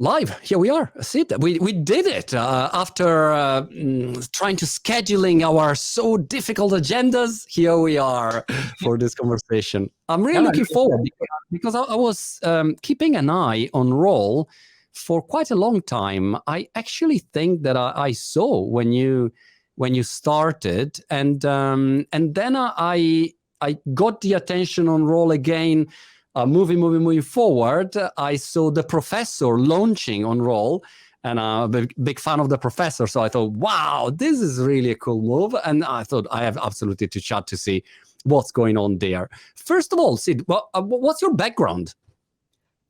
Live, here we are. Sid, we did it after trying to scheduling our so difficult agendas. Here we are for this conversation. I'm really looking forward because I was keeping an eye on Roll for quite a long time. I actually think that I saw when you started, and then I got the attention on Roll again. Moving forward, I saw the Professor launching on Roll, and I'm a big fan of the Professor. So I thought, wow, this is really a cool move. And I thought I have absolutely to chat to see what's going on there. First of all, Sid, what's your background?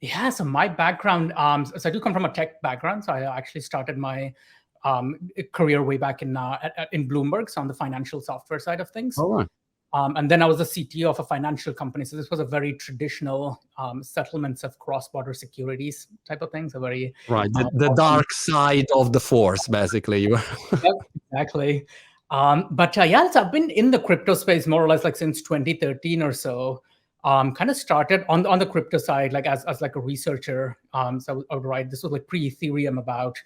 Yeah, so my background, so I do come from a tech background. So I actually started my career way back in Bloomberg, so on the financial software side of things. Oh, right. And then I was the CTO of a financial company. So this was a very traditional settlements of cross-border securities type of thing. So very... Right, the dark side of the force, basically. Yep, exactly. But yeah, so I've been in the crypto space more or less like since 2013 or so. Kind of started on the crypto side, like as like a researcher. So I would write, this was like pre-Ethereum, about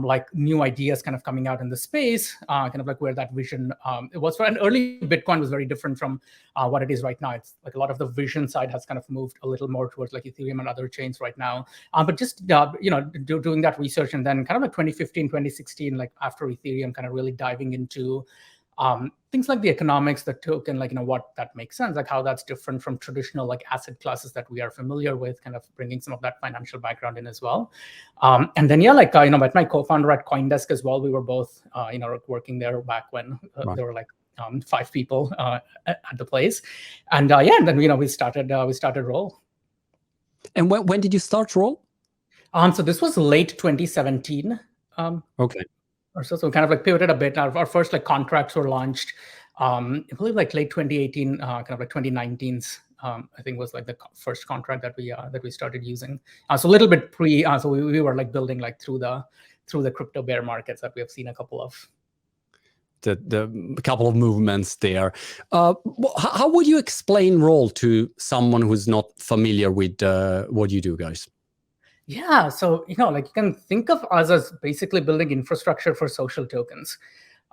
like new ideas kind of coming out in the space, kind of like where that vision it was for. And early Bitcoin was very different from what it is right now. It's like a lot of the vision side has kind of moved a little more towards like Ethereum and other chains right now. But just doing that research, and then kind of like 2015, 2016, like after Ethereum, kind of really diving into things like the economics, the token, like, what that makes sense, like how that's different from traditional like asset classes that we are familiar with, kind of bringing some of that financial background in as well. And then, yeah, like, met my co-founder at CoinDesk as well. We were both, working there back when there were like 5 people at the place. And yeah, and then, we started Roll. And when did you start Roll? So this was late 2017. Okay. Or so kind of like pivoted a bit. Our first like contracts were launched, I believe like late 2018, kind of like 2019's. I think was like the first contract that we started using. So a little bit pre. So we were like building like through the crypto bear markets that we have seen a couple of. The couple of movements there. How would you explain Roll to someone who's not familiar with what you do, guys? Yeah, so like you can think of us as basically building infrastructure for social tokens,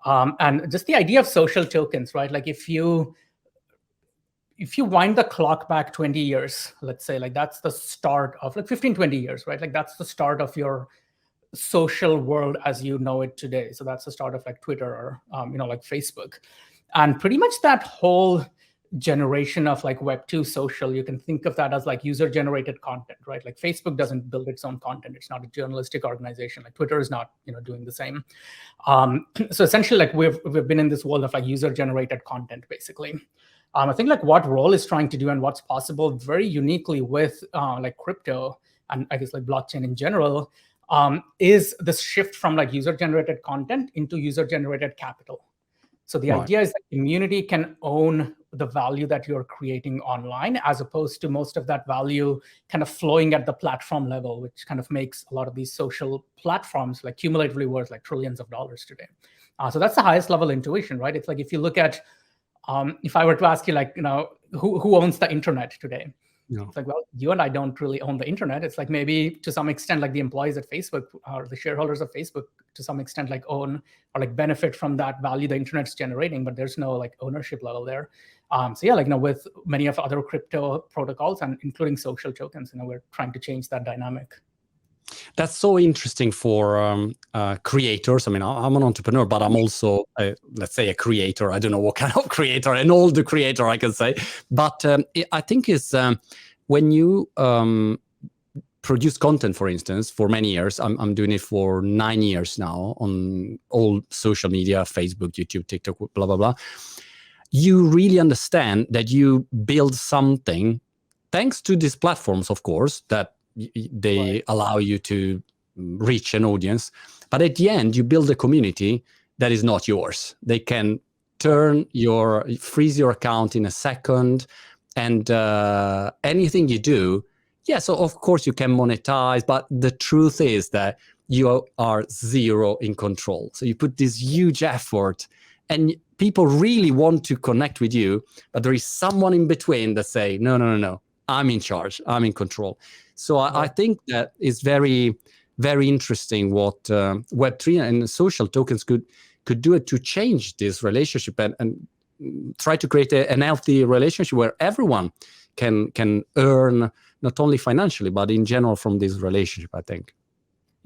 and just the idea of social tokens, right? Like if you wind the clock back 20 years, let's say, like that's the start of like 15, 20 years, right? Like that's the start of your social world as you know it today. So that's the start of like Twitter or like Facebook, and pretty much that whole generation of like Web 2 social, you can think of that as like user-generated content, right? Like Facebook doesn't build its own content. It's not a journalistic organization. Like Twitter is not, doing the same. So essentially, like we've been in this world of like user-generated content, basically. I think like what Roll is trying to do and what's possible very uniquely with like crypto and I guess like blockchain in general is this shift from like user-generated content into user-generated capital. So the idea is that community can own the value that you're creating online, as opposed to most of that value kind of flowing at the platform level, which kind of makes a lot of these social platforms like cumulatively worth like trillions of dollars today. So that's the highest level intuition, right? It's like if you look at, if I were to ask you like, who owns the internet today? Yeah. It's like, well, you and I don't really own the internet. It's like maybe to some extent, like the employees at Facebook or the shareholders of Facebook to some extent like own or like benefit from that value the internet's generating, but there's no like ownership level there. So yeah, like, with many of other crypto protocols and including social tokens, we're trying to change that dynamic. That's so interesting for creators. I mean, I'm an entrepreneur, but I'm also, let's say, a creator. I don't know what kind of creator, an older creator, I can say. But I think it's when you produce content, for instance, for many years. I'm doing it for 9 years now on all social media, Facebook, YouTube, TikTok, blah, blah, blah. You really understand that you build something, thanks to these platforms, of course, that they allow you to reach an audience. But at the end, you build a community that is not yours. They can freeze your account in a second, and anything you do, yeah, so of course you can monetize, but the truth is that you are zero in control. So you put this huge effort, and people really want to connect with you, but there is someone in between that say, no, I'm in charge, I'm in control. So I think that is very very interesting what Web3 and social tokens could do it to change this relationship and try to create an healthy relationship where everyone can earn not only financially but in general from this relationship, I think.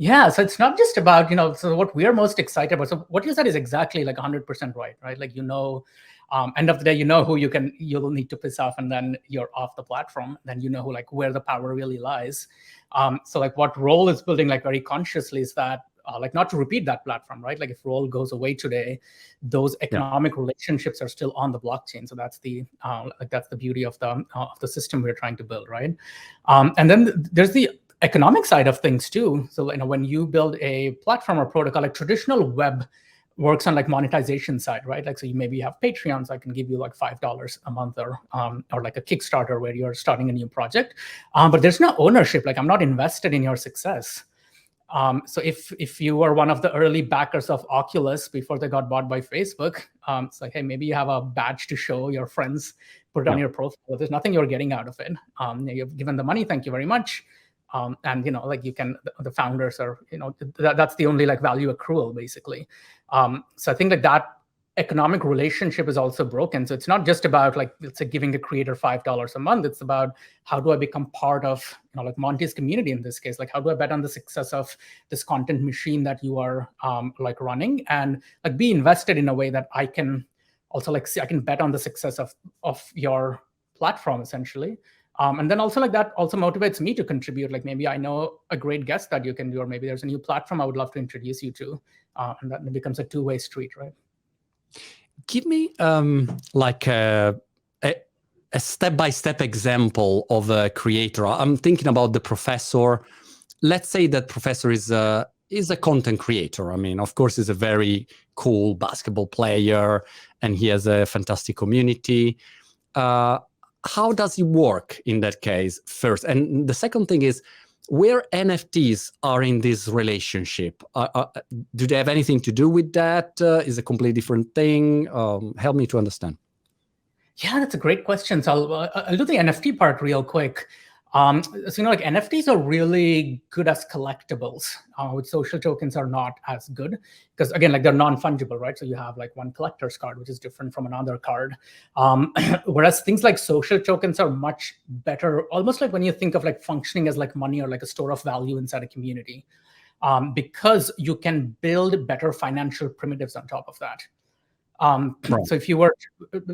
Yeah, so it's not just about, so what we are most excited about. So what you said is exactly like 100% right? Like, end of the day, who you'll need to piss off, and then you're off the platform. Then who, like, where the power really lies. So like what Roll is building, like, very consciously is that, like, not to repeat that platform, right? Like if Roll goes away today, those economic relationships are still on the blockchain. So that's the beauty of the system we're trying to build, right? And then there's the economic side of things too. So when you build a platform or protocol, like traditional web works on like monetization side, right? Like, so you maybe have Patreons, I can give you like $5 a month, or like a Kickstarter where you're starting a new project, but there's no ownership. Like, I'm not invested in your success. So if you were one of the early backers of Oculus before they got bought by Facebook, it's like, hey, maybe you have a badge to show your friends, put it on your profile. There's nothing you're getting out of it. You've given the money, thank you very much. And like you can, the founders are, that's the only like value accrual basically. So I think that economic relationship is also broken. So it's not just about, like, let's say, giving a creator $5 a month. It's about, how do I become part of, like Monty's community in this case? Like, how do I bet on the success of this content machine that you are like running, and like be invested in a way that I can also like see, I can bet on the success of your platform essentially. And then also, like, that also motivates me to contribute. Like, maybe I know a great guest that you can do, or maybe there's a new platform I would love to introduce you to, and that becomes a two-way street, right? Give me like a step-by-step example of a creator. I'm thinking about the professor. Let's say that professor is a content creator. I mean, of course, he's a very cool basketball player, and he has a fantastic community. How does he work in that case first? And the second thing is, where NFTs are in this relationship? Do they have anything to do with that? Is a completely different thing? Help me to understand. Yeah, that's a great question. So I'll do the NFT part real quick. So like NFTs are really good as collectibles, which social tokens are not as good, because again, like, they're non-fungible, right? So you have like one collector's card, which is different from another card. Whereas things like social tokens are much better, almost like when you think of like functioning as like money or like a store of value inside a community, because you can build better financial primitives on top of that. Right. So if you were,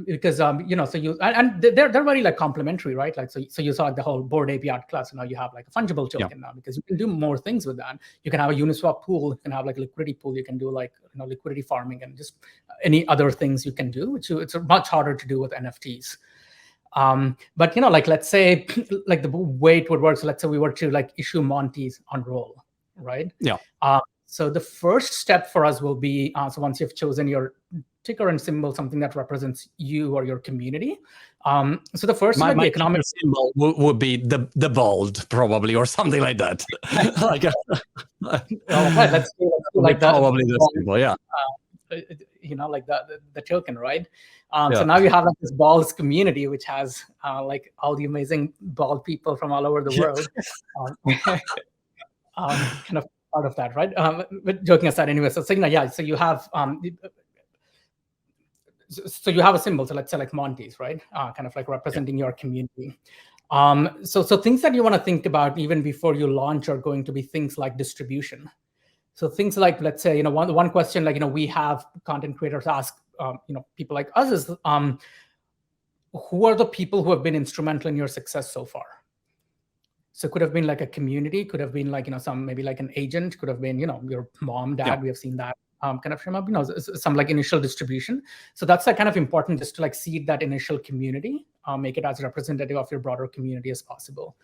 because so you, and they're very like complementary, right? Like, so you saw like the whole Bored Ape Yacht class, and now you have like a fungible token now, because you can do more things with that. You can have a Uniswap pool, you can have like a liquidity pool, you can do like liquidity farming, and just any other things you can do, which it's much harder to do with NFTs. But like, let's say like the way it would work. So let's say we were to like issue Monty's on Roll, right? Yeah. So the first step for us will be, so once you've chosen your ticker and symbol, something that represents you or your community. So the first my economic symbol would be the bold, probably, or something like that. Like, right, let's do like that. Probably the symbol, yeah. Like the token, right? So now you have like this balls community, which has like all the amazing bald people from all over the world. Kind of part of that, right? But joking aside, anyway. So yeah. So you have so you have a symbol. So let's say like Monty's, right? Kind of like representing your community. So things that you want to think about even before you launch are going to be things like distribution. So things like, let's say, one question, like, we have content creators ask, people like us is, who are the people who have been instrumental in your success so far? So it could have been like a community, could have been like, some, maybe like an agent, could have been, your mom, dad, we have seen that kind of come up, some like initial distribution. So that's like kind of important, just to like seed that initial community, make it as representative of your broader community as possible.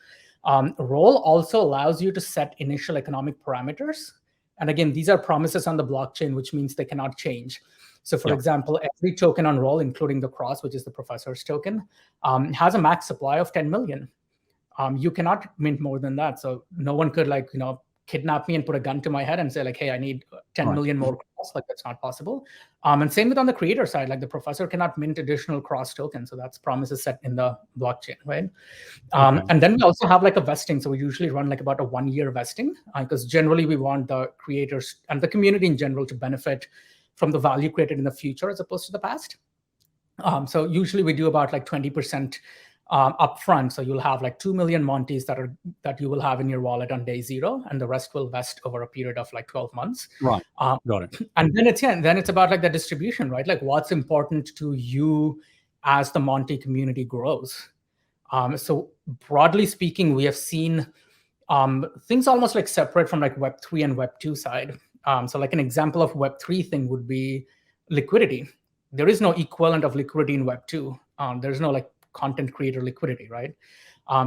Roll also allows you to set initial economic parameters. And again, these are promises on the blockchain, which means they cannot change. So for example, every token on Roll, including the cross, which is the professor's token, has a max supply of 10 million. You cannot mint more than that. So no one could like, kidnap me and put a gun to my head and say like, hey, I need 10 Right. million more cross. Like that's not possible. And same with on the creator side, like the professor cannot mint additional cross tokens. So that's promises set in the blockchain, right? Okay. And then we also have like a vesting. So we usually run like about a 1-year vesting because generally we want the creators and the community in general to benefit from the value created in the future as opposed to the past. So usually we do about like 20% upfront. So you'll have like 2 million Monties that you will have in your wallet on day 0, and the rest will vest over a period of like 12 months. Right. Got it. And then it's about like the distribution, right? Like what's important to you as the Monty community grows. So broadly speaking, we have seen things almost like separate from like Web3 and Web2 side. So like an example of Web3 thing would be liquidity. There is no equivalent of liquidity in Web2. There's no like content creator liquidity, right?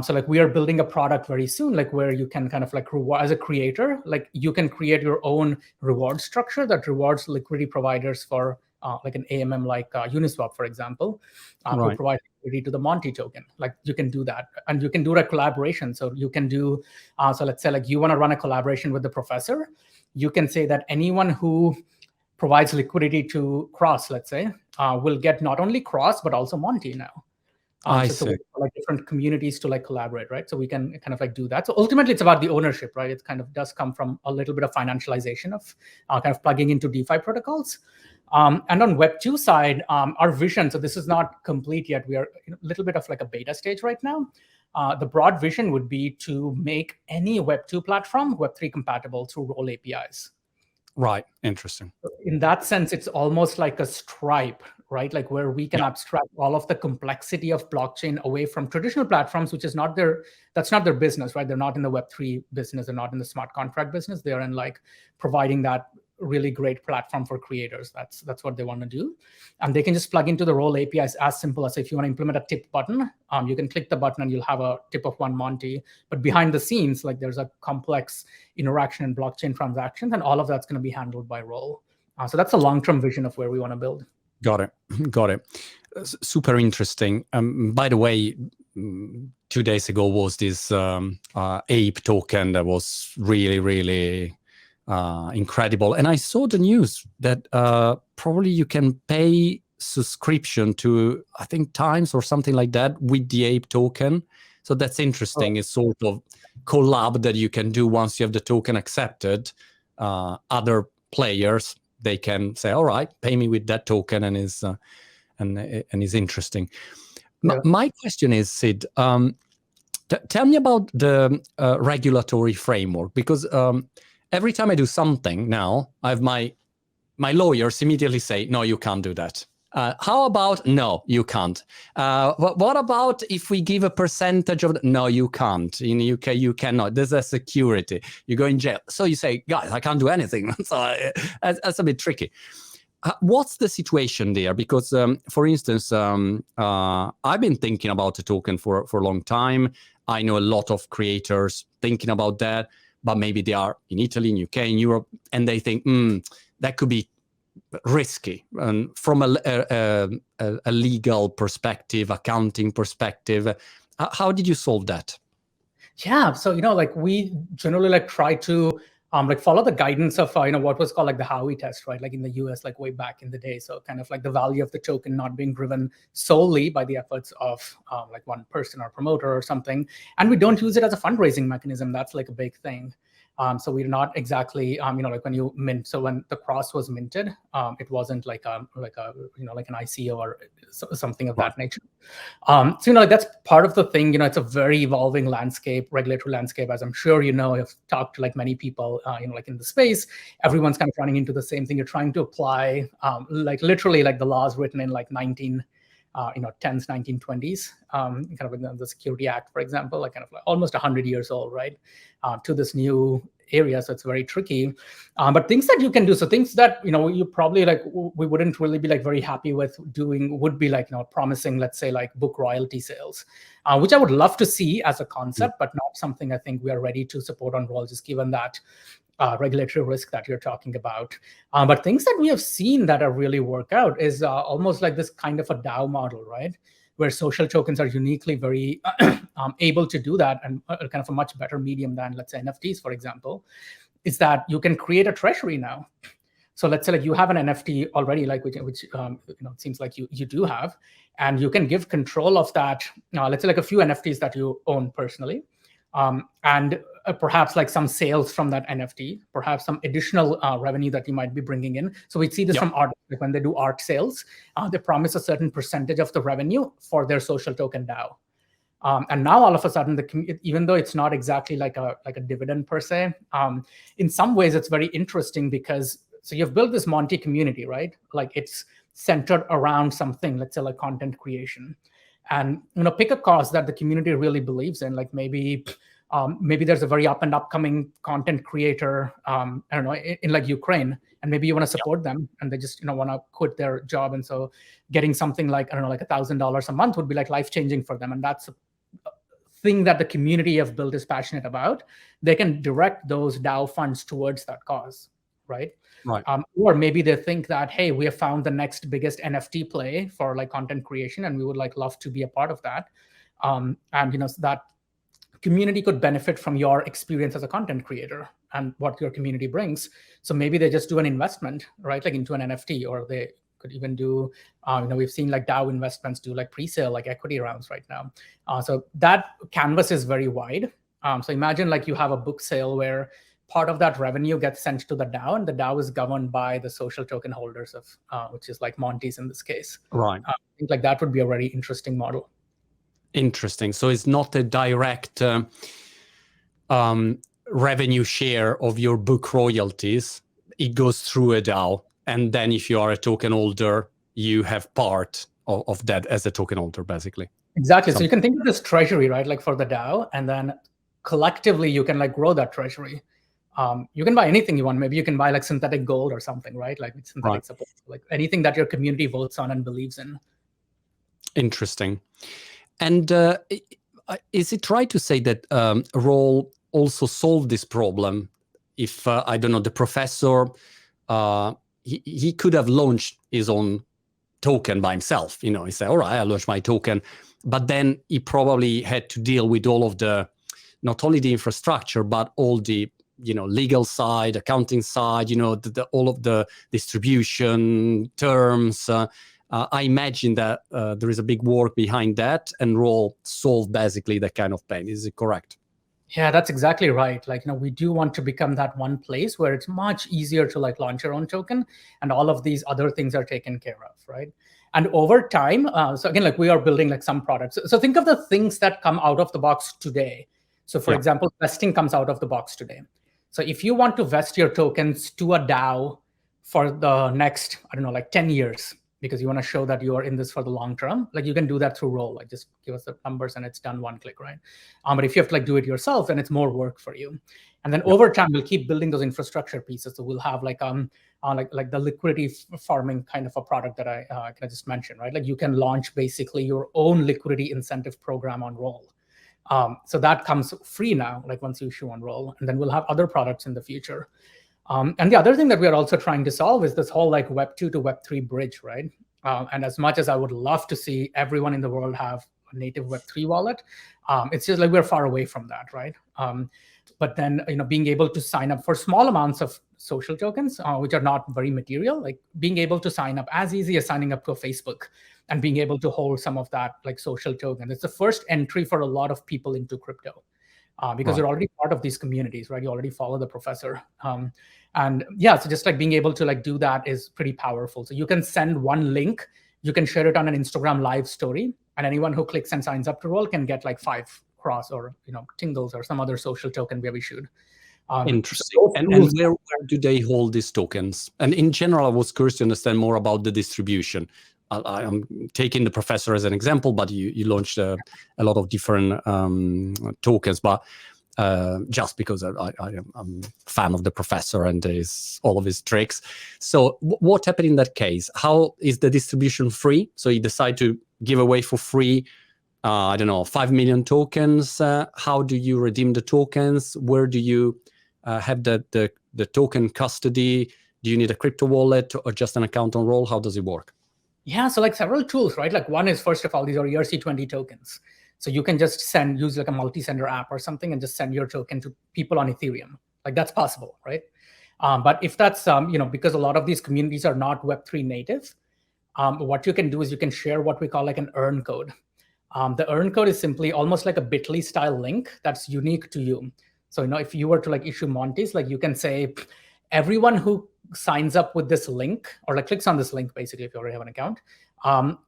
So like we are building a product very soon, like where you can kind of like reward as a creator, like you can create your own reward structure that rewards liquidity providers for like an AMM like Uniswap, for example, Right. who provide liquidity to the Monty token. Like you can do that, and you can do a collaboration. So you can do, so let's say like you want to run a collaboration with the professor, you can say that anyone who provides liquidity to Cross, let's say, will get not only Cross but also Monty now. I so see. like different communities to like collaborate, right? So we can kind of like do that. So ultimately, it's about the ownership, right? It kind of does come from a little bit of financialization of kind of plugging into DeFi protocols. And on Web2 side, our vision. So this is not complete yet. We are in a little bit of like a beta stage right now. The broad vision would be to make any Web2 platform Web3 compatible through role APIs. Right. Interesting. In that sense, it's almost like a Stripe, right? Like where we can abstract all of the complexity of blockchain away from traditional platforms, which is that's not their business, right? They're not in the Web3 business. They're not in the smart contract business. They're in like providing that really great platform for creators. That's what they want to do. And they can just plug into the role APIs as simple as if you want to implement a tip button, you can click the button and you'll have a tip of 1 Monty. But behind the scenes, like there's a complex interaction in blockchain transactions, and all of that's going to be handled by role. So that's a long-term vision of where we want to build. Got it. Got it. Super interesting. By the way, 2 days ago was this ape token that was really, really incredible. And I saw the news that probably you can pay subscription to, I think, Times or something like that with the ape token. So that's interesting. It's sort of collab that you can do once you have the token accepted. Other players, they can say, all right, pay me with that token, and is interesting. Yeah. My question is, Sid, tell me about the regulatory framework, because every time I do something now, I have my lawyers immediately say, no, you can't do that. How about, no, you can't. What about if we give a percentage of, no, you can't. In the UK, you cannot. There's a security. You go in jail. So you say, guys, I can't do anything. So that's a bit tricky. What's the situation there? Because, for instance, I've been thinking about the token for a long time. I know a lot of creators thinking about that, but maybe they are in Italy, in UK, in Europe, and they think, that could be risky. And from a legal perspective, accounting perspective, how did you solve that? Yeah, so like we generally like try to like follow the guidance of what was called like the Howey test, right? Like in the US, like way back in the day. So kind of like the value of the token not being driven solely by the efforts of like one person or promoter or something. And we don't use it as a fundraising mechanism. That's like a big thing. So we're not exactly, like when you mint. So when the Cross was minted, it wasn't like an ICO or something of that nature. So like that's part of the thing. It's a very evolving landscape, regulatory landscape, as I'm sure I've talked to like many people, like in the space. Everyone's kind of running into the same thing. You're trying to apply, like literally like the laws written in like 10s, 1920s, kind of in the Security Act, for example, like kind of like almost 100 years old, right, to this new area. So it's very tricky. But things that you can do, so things that, you probably like, we wouldn't really be like very happy with doing would be like, promising, let's say like book royalty sales, which I would love to see as a concept, but not something I think we are ready to support on roll, just given that regulatory risk that you're talking about. But things that we have seen that are really work out is almost like this kind of a DAO model, right? where social tokens are uniquely very able to do that, and kind of a much better medium than, let's say, NFTs, for example, is that you can create a treasury now. So let's say like you have an NFT already, like which it seems like you do have, and you can give control of that. Let's say like a few NFTs that you own personally, and perhaps like some sales from that NFT, perhaps some additional revenue that you might be bringing in. So we see this from art, like when they do art sales, they promise a certain percentage of the revenue for their social token DAO. And now all of a sudden, even though it's not exactly like a dividend per se, in some ways it's very interesting because so you've built this Monty community, right? Like it's centered around something, let's say like content creation, and pick a cause that the community really believes in. Like maybe there's a very up and upcoming content creator, I don't know, in like Ukraine, and maybe you want to support them, and they just want to quit their job, and so getting something like I don't know, like $1,000 a month would be like life changing for them, and that's a thing that the community of Build is passionate about. They can direct those DAO funds towards that cause, right? Right. Or maybe they think that, hey, we have found the next biggest NFT play for like content creation, and we would like love to be a part of that. And so that community could benefit from your experience as a content creator and what your community brings. So maybe they just do an investment, right, like into an NFT, or they could even do, we've seen like DAO investments do like pre-sale, like equity rounds right now. So that canvas is very wide. So imagine like you have a book sale where part of that revenue gets sent to the DAO, and the DAO is governed by the social token holders of, which is like Monty's in this case. Right. I think like that would be a very interesting model. Interesting. So it's not a direct revenue share of your book royalties. It goes through a DAO, and then if you are a token holder, you have part of that as a token holder, basically. Exactly. So you can think of this treasury, right, like for the DAO, and then collectively you can like grow that treasury. You can buy anything you want. Maybe you can buy like synthetic gold or something, right? Like with synthetic support, like anything that your community votes on and believes in. Interesting. And is it right to say that Roll also solved this problem? If, I don't know, the professor, he could have launched his own token by himself. He said, all right, I launched my token. But then he probably had to deal with all of the, not only the infrastructure, but all the legal side, accounting side, all of the distribution terms. I imagine that there is a big work behind that, and Roll solved basically that kind of pain. Is it correct? Yeah, that's exactly right. Like, we do want to become that one place where it's much easier to like launch your own token, and all of these other things are taken care of, right? And over time, so again, like we are building like some products. So think of the things that come out of the box today. So for example, vesting comes out of the box today. So if you want to vest your tokens to a DAO for the next, I don't know, like 10 years, because you want to show that you are in this for the long term, like you can do that through Roll. Like just give us the numbers and it's done one click, right? But if you have to like do it yourself, then it's more work for you. And then over time, we'll keep building those infrastructure pieces. So we'll have like like the liquidity farming kind of a product that I just mentioned, right? Like you can launch basically your own liquidity incentive program on Roll. So that comes free now, like once you issue on Roll, and then we'll have other products in the future. And the other thing that we are also trying to solve is this whole like Web 2 to Web 3 bridge, right? And as much as I would love to see everyone in the world have a native Web 3 wallet, it's just like we're far away from that, right? But then, being able to sign up for small amounts of social tokens, which are not very material, like being able to sign up as easy as signing up to a Facebook and being able to hold some of that like social token. It's the first entry for a lot of people into crypto. Because you're already part of these communities, right? You already follow the professor. And yeah, so just like being able to like do that is pretty powerful. So you can send one link, you can share it on an Instagram live story, and anyone who clicks and signs up to Roll can get like 5 cross or, tingles or some other social token we have issued. Interesting. And where do they hold these tokens? And in general, I was curious to understand more about the distribution. I'm taking the professor as an example, but you launched a lot of different tokens, but just because I'm a fan of the professor and all of his tricks. So what happened in that case? How is the distribution free? So you decide to give away for free, 5 million tokens. How do you redeem the tokens? Where do you have the token custody? Do you need a crypto wallet or just an account on Roll? How does it work? Yeah, so like several tools, right? Like one is, first of all, these are ERC20 tokens. So you can just use like a multi-sender app or something and just send your token to people on Ethereum. Like that's possible, right? But if that's, because a lot of these communities are not Web3 native, what you can do is you can share what we call like an earn code. The earn code is simply almost like a bit.ly style link that's unique to you. So, if you were to like issue Monties, like you can say, everyone who signs up with this link or like clicks on this link, basically, if you already have an account,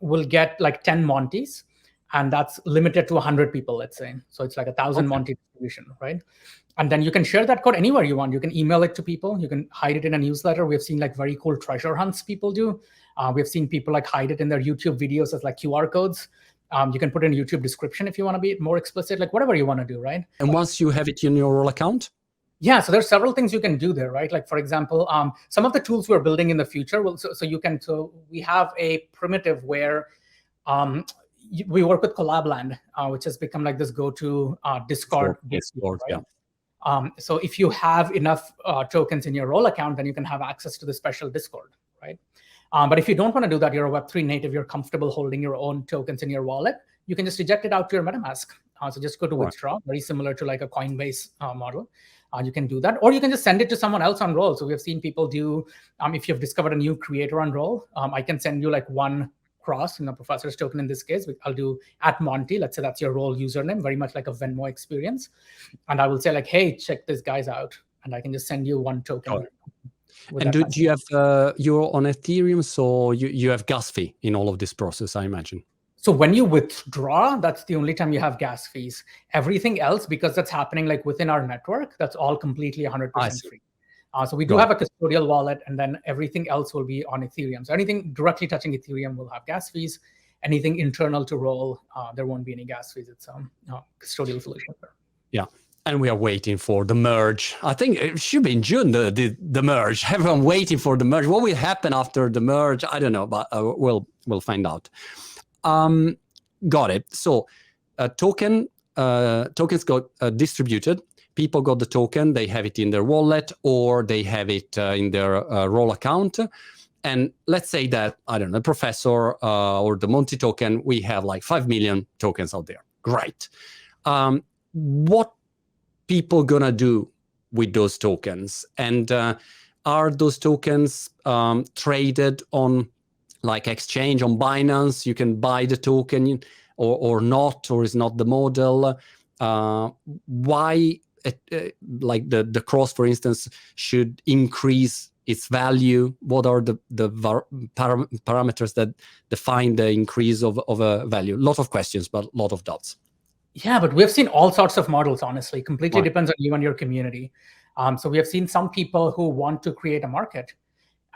will get like 10 Monties. And that's limited to 100 people, let's say. So it's like 1,000 Monty distribution, right? And then you can share that code anywhere you want. You can email it to people. You can hide it in a newsletter. We've seen like very cool treasure hunts people do. We've seen people like hide it in their YouTube videos as like QR codes. You can put in a YouTube description if you want to be more explicit, like whatever you want to do, right? And once you have it in your role account? Yeah, so there's several things you can do there, right? Like, for example, some of the tools we're building in the future, so we have a primitive where we work with Collabland, which has become like this go-to Discord. Discord, right? Yeah. So if you have enough tokens in your role account, then you can have access to the special Discord, right? But if you don't want to do that, you're a Web3 native, you're comfortable holding your own tokens in your wallet, you can just eject it out to your MetaMask. So just go to withdraw, very similar to like a Coinbase model. You can do that, or you can just send it to someone else on Roll. So we have seen people do, if you've discovered a new creator on Roll, I can send you like one cross, professor's token in this case. I'll do @Monty. Let's say that's your Roll username, very much like a Venmo experience. And I will say like, hey, check these guys out. And I can just send you one token. And do you have, you're on Ethereum, so you have gas fee in all of this process, I imagine? So when you withdraw, that's the only time you have gas fees. Everything else, because that's happening like within our network, that's all completely 100% free. So we do have a custodial wallet, and then everything else will be on Ethereum. So anything directly touching Ethereum will have gas fees. Anything internal to Roll, there won't be any gas fees. It's a custodial solution. Yeah. And we are waiting for the merge. I think it should be in June, the merge. Everyone waiting for the merge. What will happen after the merge? I don't know, but we'll find out. Got it. So tokens got distributed. People got the token. They have it in their wallet, or they have it in their Roll account. And let's say that, I don't know, the professor or the Monty token, we have like 5 million tokens out there. Great. What people gonna do with those tokens? And are those tokens traded on like exchange on Binance? You can buy the token or not, or is not the model? Why like the cross, for instance, should increase its value? What are the parameters that define the increase of a value? A lot of questions, but a lot of doubts. Yeah, but we've seen all sorts of models, honestly. Completely depends on you and your community. So we have seen some people who want to create a market,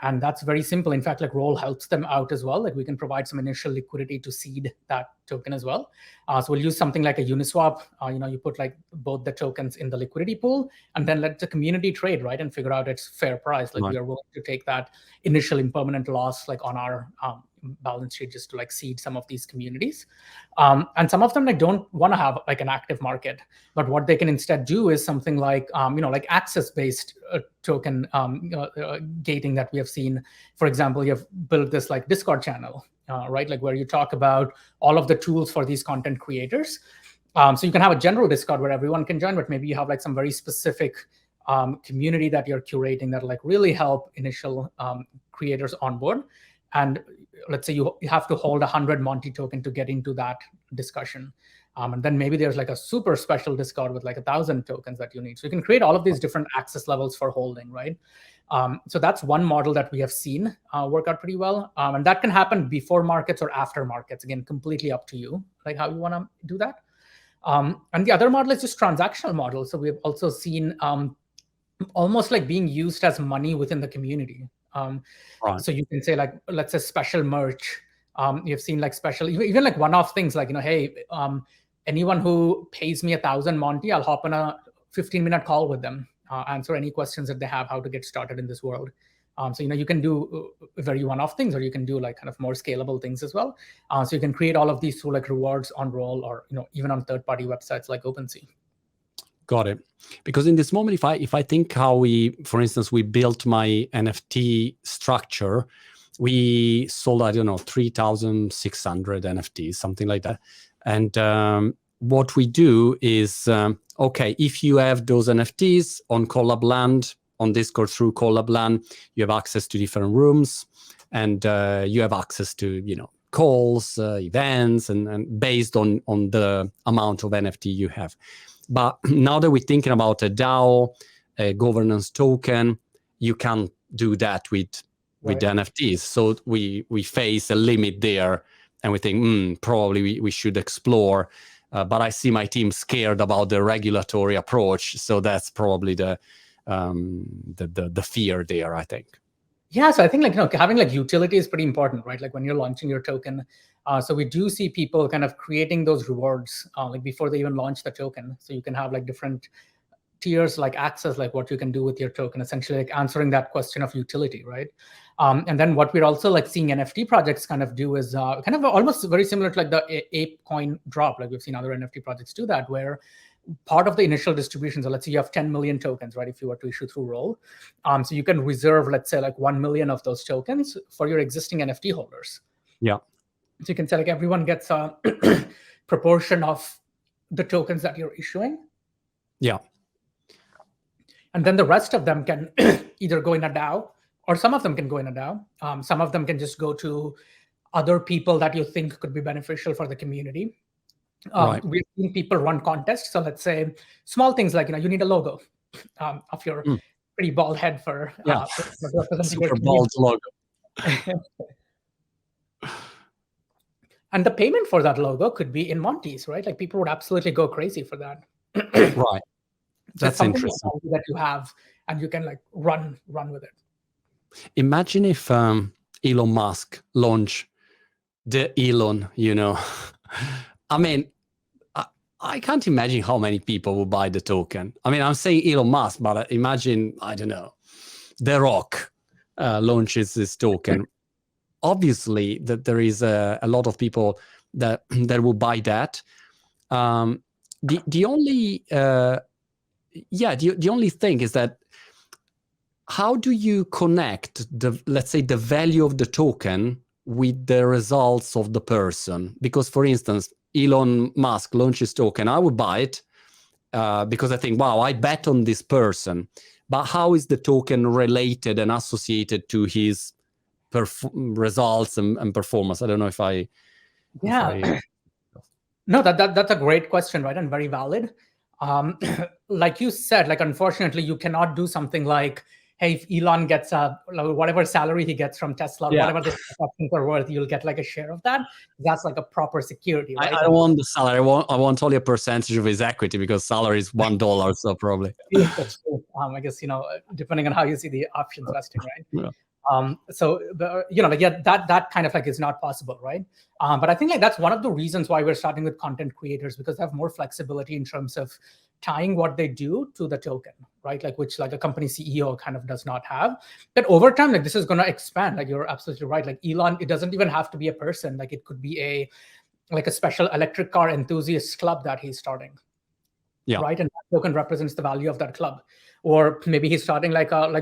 and that's very simple. In fact, like Roll helps them out as well. Like we can provide some initial liquidity to seed that token as well. So we'll use something like a Uniswap. You put like both the tokens in the liquidity pool, and then let the community trade, right, and figure out its fair price. Like we are willing to take that initial impermanent loss, like on our balance sheet, just to like seed some of these communities. And some of them like don't want to have like an active market, but what they can instead do is something like like access-based token gating that we have seen. For example, you have built this like Discord channel, right, like where you talk about all of the tools for these content creators. So you can have a general Discord where everyone can join, but maybe you have like some very specific community that you're curating that like really help initial creators on board. And let's say you have to hold 100 Monty token to get into that discussion. And then maybe there's like a super special Discord with like 1,000 tokens that you need. So you can create all of these different access levels for holding, right? So that's one model that we have seen work out pretty well. And that can happen before markets or after markets. Again, completely up to you, like how you want to do that. And the other model is just transactional model. So we've also seen almost like being used as money within the community. So you can say like, let's say special merch. You've seen like special, even like one-off things like, hey, anyone who pays me 1,000 Monty, I'll hop on a 15-minute call with them, answer any questions that they have, how to get started in this world. So, you can do very one-off things, or you can do like kind of more scalable things as well. So you can create all of these through like rewards on Roll, or, even on third-party websites like OpenSea. Got it. Because in this moment, if I think how for instance, we built my NFT structure, we sold, I don't know, 3,600 NFTs, something like that. And what we do is, okay, if you have those NFTs on Collab Land, on Discord through Collab Land, you have access to different rooms, and you have access to, calls, events, and based on the amount of NFT you have. But now that we're thinking about a DAO, a governance token, you can't do that with the NFTs. So we face a limit there, and we think probably we should explore. But I see my team scared about the regulatory approach, so that's probably the fear there, I think. Yeah, so I think having utility is pretty important, right? Like when you're launching your token. So we do see people kind of creating those rewards before they even launch the token. So you can have different tiers, access, what you can do with your token, essentially answering that question of utility, right? And then what we're also seeing NFT projects kind of do is kind of almost very similar to the ape coin drop. We've seen other NFT projects do that, where part of the initial distribution, so let's say you have 10 million tokens, right? If you were to issue through Roll, so you can reserve, let's say 1 million of those tokens for your existing NFT holders. Yeah. So you can say everyone gets a proportion of the tokens that you're issuing. Yeah. And then the rest of them can either go in a DAO, or some of them can go in a DAO. Some of them can just go to other people that you think could be beneficial for the community. Right. We've seen people run contests. So let's say small things like, you need a logo of your pretty bald head for super bald logo. And the payment for that logo could be in Montes, right? People would absolutely go crazy for that. Right. That's interesting. That you have, and you can run with it. Imagine if Elon Musk launched the Elon, I mean, I can't imagine how many people will buy the token. I mean, I'm saying Elon Musk, but imagine, I don't know, The Rock launches this token. Obviously, that there is a lot of people that will buy that. The only the only thing is that, how do you connect let's say the value of the token with the results of the person? Because, for instance, Elon Musk launches token, I would buy it because I think, wow, I bet on this person. But how is the token related and associated to his results and performance? I don't know if I... No, that's a great question, right? And very valid. Like you said, unfortunately, you cannot do something like, hey, if Elon gets whatever salary he gets from Tesla, whatever the options are worth, you'll get a share of that. That's a proper security, right? I don't want the salary. I want only a percentage of his equity, because salary is $1, so probably. I guess, depending on how you see the options vesting, right? Yeah. So that kind of is not possible, right? But I think that's one of the reasons why we're starting with content creators, because they have more flexibility in terms of tying what they do to the token, right? Which a company CEO kind of does not have. But over time, this is going to expand. You're absolutely right. Elon, it doesn't even have to be a person. It could be a special electric car enthusiast club that he's starting. Yeah. Right, and that token represents the value of that club. Or maybe he's starting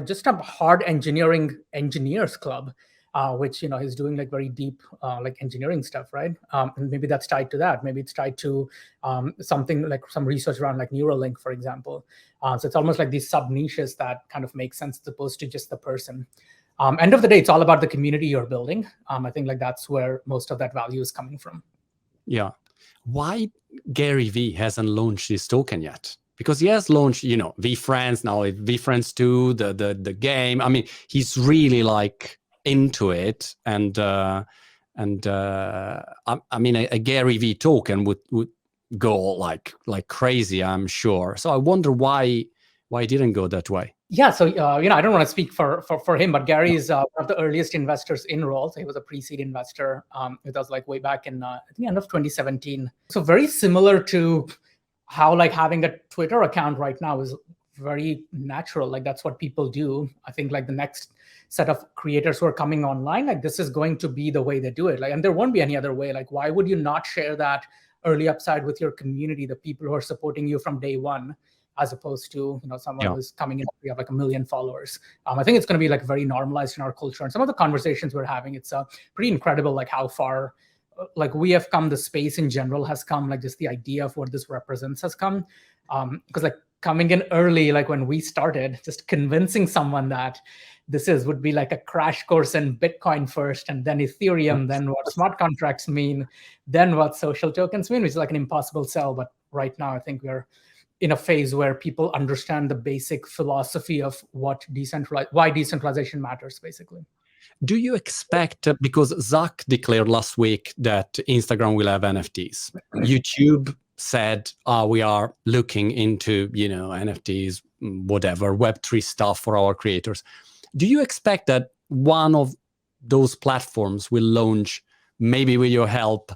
just a hard engineers club, which he's doing very deep engineering stuff, right? And maybe that's tied to that. Maybe it's tied to something some research around Neuralink, for example. So it's almost these sub niches that kind of make sense, as opposed to just the person. End of the day, it's all about the community you're building. I think that's where most of that value is coming from. Yeah. Why Gary V hasn't launched this token yet? Because he has launched, VFriends, now VFriends 2, the game. I mean, he's really into it, and I mean, a Gary V token would go like crazy, I'm sure. So I wonder why it didn't go that way. Yeah, so I don't want to speak for him, but Gary is one of the earliest investors in Roll. So he was a pre-seed investor with us way back in I think end of 2017. So very similar to how having a Twitter account right now is very natural. That's what people do. I think the next set of creators who are coming online, this is going to be the way they do it. And there won't be any other way. Why would you not share that early upside with your community, the people who are supporting you from day one? as opposed to someone Yeah. who's coming in, we have like 1 million followers. I think it's going to be like very normalized in our culture, and some of the conversations we're having, it's pretty incredible, like how far like we have come, the space in general has come, like just the idea of what this represents has come. Because like coming in early, like when we started, just convincing someone that would be like a crash course in Bitcoin first, and then Ethereum, then what smart contracts mean, then what social tokens mean, which is like an impossible sell. But right now, I think we're in a phase where people understand the basic philosophy of why decentralization matters, basically. Do you expect, because Zuck declared last week that Instagram will have NFTs, YouTube said, we are looking into, NFTs, whatever, Web3 stuff for our creators. Do you expect that one of those platforms will launch, maybe with your help,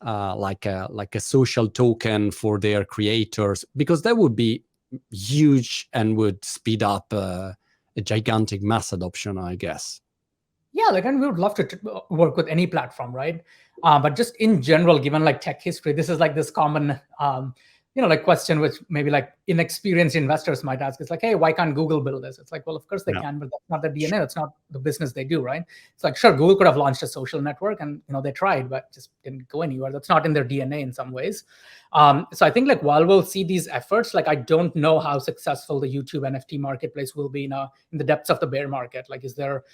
like a social token for their creators? Because that would be huge and would speed up a gigantic mass adoption, I guess. Yeah, like, and we would love to work with any platform, right? But just in general, given like tech history, this is like this common, like question which maybe like inexperienced investors might ask. It's like, hey, why can't Google build this? It's like, well, of course they can, but that's not their DNA. That's not the business they do, right? It's like, sure, Google could have launched a social network, and they tried, but just didn't go anywhere. That's not in their DNA in some ways. So I think like while we'll see these efforts, like I don't know how successful the YouTube NFT marketplace will be in the depths of the bear market. Like, is there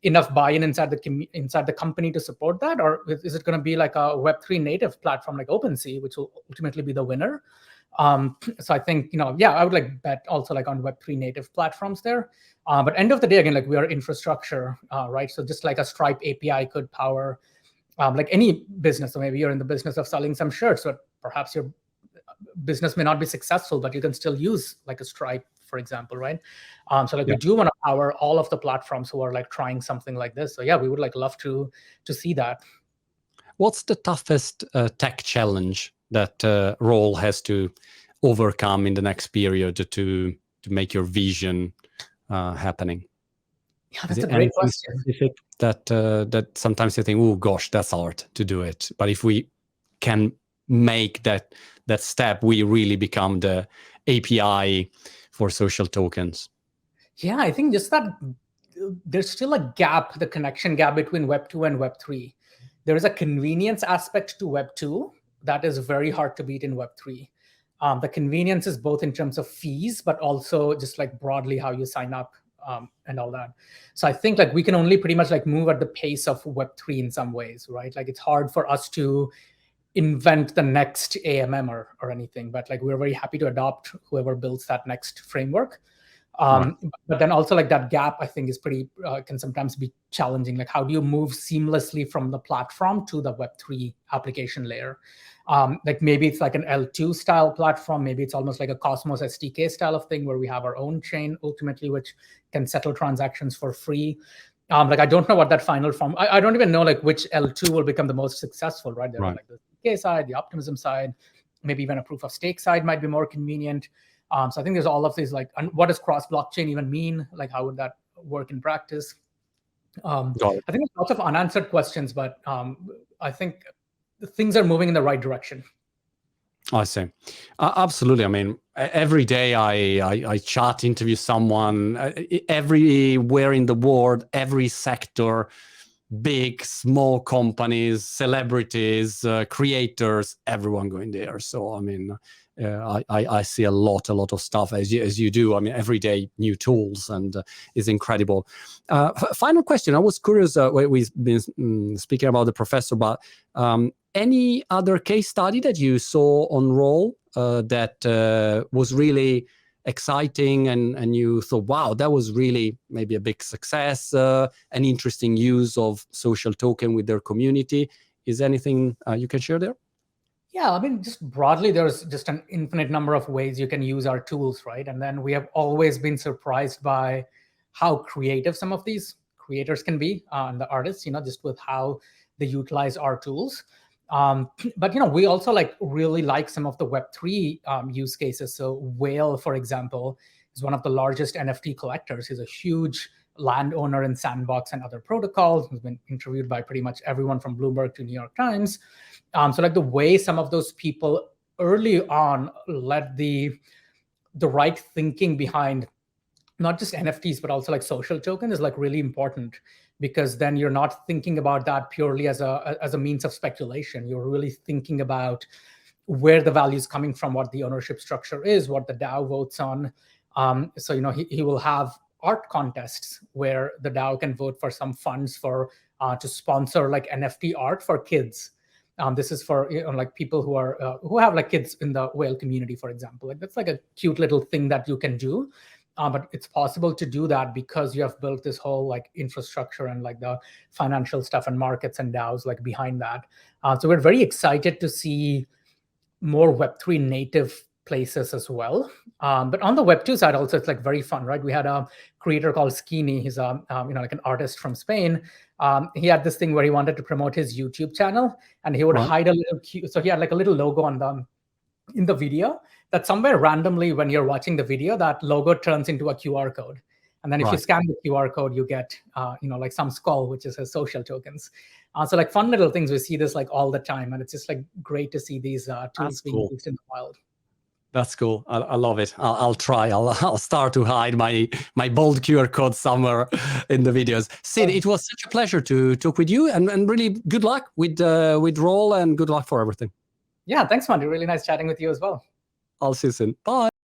enough buy-in inside the company to support that, or is it going to be like a Web3 native platform like OpenSea, which will ultimately be the winner? So I think I would like bet also like on Web3 native platforms there. But end of the day, again, like we are infrastructure, right? So just like a Stripe API could power like any business. So maybe you're in the business of selling some shirts, but perhaps your business may not be successful, but you can still use like a Stripe, for example, right? So like we do want to power all of the platforms who are like trying something like this. So yeah, we would like love to see that. What's the toughest tech challenge that Roll has to overcome in the next period to make your vision happening? Yeah, that's a great question. Specific that sometimes you think, oh gosh, that's hard to do it. But if we can make that step, we really become the API for social tokens. Yeah, I think just that there's still a gap, the connection gap between Web 2 and Web 3. There is a convenience aspect to Web 2 that is very hard to beat in Web 3. The convenience is both in terms of fees, but also just like broadly how you sign up and all that. So I think like we can only pretty much like move at the pace of Web 3 in some ways, right? Like it's hard for us to invent the next AMM or anything, but like we're very happy to adopt whoever builds that next framework. But then also like that gap, I think, is pretty can sometimes be challenging. Like how do you move seamlessly from the platform to the Web3 application layer? Like maybe it's like an L2 style platform. Maybe it's almost like a Cosmos SDK style of thing where we have our own chain ultimately, which can settle transactions for free. Like I don't know what that final form. I don't even know like which L2 will become the most successful, right? There are like the SDK side, the optimism side, maybe even a proof of stake side might be more convenient. So I think there's all of these like, what does cross blockchain even mean? Like how would that work in practice? I think there's lots of unanswered questions, but I think things are moving in the right direction. I see. Absolutely. I mean, every day I chat, interview someone, everywhere in the world, every sector, big, small companies, celebrities, creators, everyone going there. So, I mean, I see a lot of stuff as you do. I mean, every day new tools, and is incredible. Final question. I was curious. We've been speaking about the professor, but any other case study that you saw on Roll that was really exciting and you thought, wow, that was really maybe a big success, an interesting use of social token with their community? Is anything you can share there? Yeah, I mean, just broadly, there's just an infinite number of ways you can use our tools, right? And then we have always been surprised by how creative some of these creators can be, and the artists, just with how they utilize our tools. But we also like really like some of the Web3 use cases. So Whale, for example, is one of the largest NFT collectors. He's a huge landowner in Sandbox and other protocols. He's been interviewed by pretty much everyone from Bloomberg to New York Times. So like the way some of those people early on led the the right thinking behind not just NFTs, but also like social token is like really important, because then you're not thinking about that purely as a means of speculation. You're really thinking about where the value is coming from, what the ownership structure is, what the DAO votes on. So, he will have art contests where the DAO can vote for some funds for to sponsor like NFT art for kids. This is for like people who have like kids in the whale community, for example. Like that's like a cute little thing that you can do. But it's possible to do that because you have built this whole like infrastructure and like the financial stuff and markets and DAOs like behind that. So we're very excited to see more Web3 native places as well. But on the Web2 side also, it's like very fun, right? We had a creator called Skinny. He's like an artist from Spain. He had this thing where he wanted to promote his YouTube channel, and he would hide a little so he had like a little logo on in the video that somewhere randomly when you're watching the video, that logo turns into a QR code. And then if you scan the QR code, you get, like some skull, which is his social tokens. So like fun little things, we see this like all the time. And it's just like great to see these tools being used in the wild. That's cool. I love it. I'll try. I'll start to hide my bold QR code somewhere in the videos. Sid, it was such a pleasure to talk with you, and really good luck with Roll, and good luck for everything. Yeah, thanks, Mandy. Really nice chatting with you as well. I'll see you soon. Bye.